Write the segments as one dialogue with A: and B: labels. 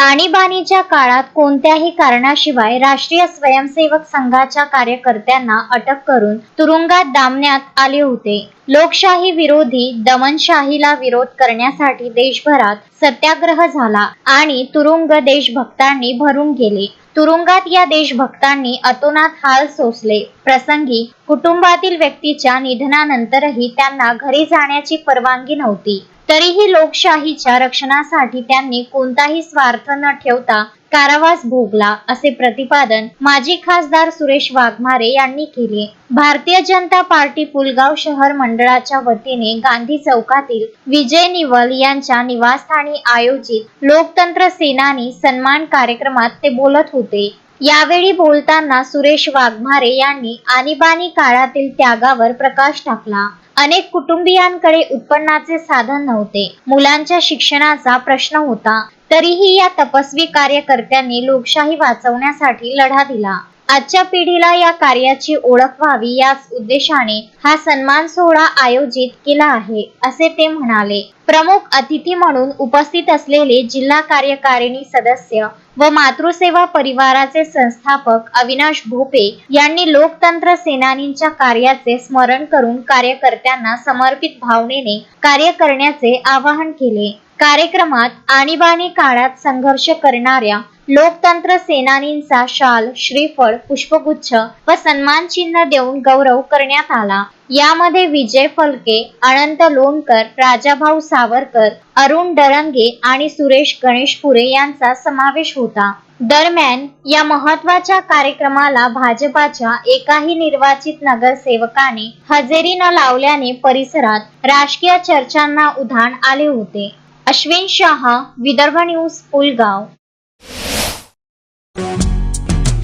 A: आणीबाणीच्या काळात कोणत्याही कारणाशिवाय राष्ट्रीय स्वयंसेवक संघाच्या कार्यकर्त्यांना अटक करून तुरुंगात डांबण्यात आले होते. लोकशाही विरोधी दमनशाहीला विरोध करण्यासाठी देशभरात सत्याग्रह झाला आणि तुरुंग देशभक्तांनी भरून गेले. तुरुंगात या देशभक्तांनी अतोनात हाल सोसले. प्रसंगी कुटुंबातील व्यक्तीच्या निधनानंतरही त्यांना घरी जाण्याची परवानगी नव्हती. तरीही लोकशाहीच्या रक्षणासाठी त्यांनी कोणताही स्वार्थ न ठेवता कारावास भोगला, असे प्रतिपादन माजी खासदार सुरेश वाघमारे यांनी केले. भारतीय जनता पार्टी पुलगाव शहर मंडळाच्या वतीने गांधी चौकातील विजय निवल यांच्या निवासस्थानी आयोजित लोकतंत्र सेनानी सन्मान कार्यक्रमात ते बोलत होते. यावेळी बोलताना सुरेश वाघमारे यांनी आणीबाणी काळातील त्यागावर प्रकाश टाकला. अनेक कुटुंबियांकडे उत्पन्नाचे साधन नव्हते. मुलांच्या शिक्षणाचा प्रश्न होता. तरीही या तपस्वी कार्यकर्त्यांनी लोकशाही वाचवण्यासाठी लढा दिला. आजच्या पिढीला या कार्याची ओळख व्हावी याच उद्देशाने हा सन्मान सोहळा आयोजित केला आहे, असे ते म्हणाले. प्रमुख अतिथी म्हणून उपस्थित असलेले जिल्हा कार्यकारिणी सदस्य व मातृसेवा परिवाराचे संस्थापक अविनाश भोपे यांनी लोकतंत्र सेनानींच्या कार्याचे स्मरण करून कार्यकर्त्यांना समर्पित भावनेने कार्य करण्याचे आवाहन केले. कार्यक्रमात आणीबाणी काळात संघर्ष करणाऱ्या लोकतंत्र सेनानींचा शाल, श्रीफळ, पुष्पगुच्छ व सन्मान चिन्ह देऊन गौरव करण्यात आला. यामध्ये विजय फलके, अनंत लोणकर, राजाभाऊ सावरकर, अरुण डरंगे आणि सुरेश गणेशपुरे यांचा समावेश होता. दरम्यान या महत्त्वाच्या कार्यक्रमाला भाजपाच्या एकाही निर्वाचित नगरसेवकाने हजेरी न लावल्याने परिसरात राजकीय चर्चांना उधाण आले होते. अश्विन शाह, विदर्भ न्यूज, पुलगाव.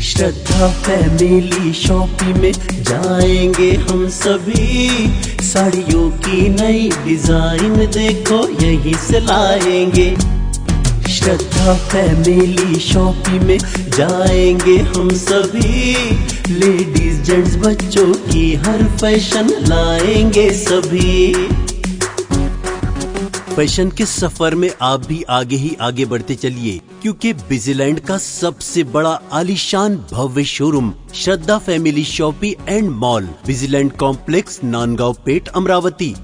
B: श्रद्धा फैमिली शॉपिंग में जाएंगे हम सभी, साड़ियों की नई डिजाइन देखो यहीं से लाएंगे। श्रद्धा फैमिली शॉपिंग में जाएंगे हम सभी, लेडीज जेंट्स बच्चों की हर फैशन लाएंगे सभी। फैशन के सफर में आप भी आगे ही आगे बढ़ते चलिए, क्योंकि बिजीलैंड का सबसे बड़ा आलीशान भव्य showroom Shraddha family shopping and mall, Bijiland complex, Nandgaon Peth, Amravati.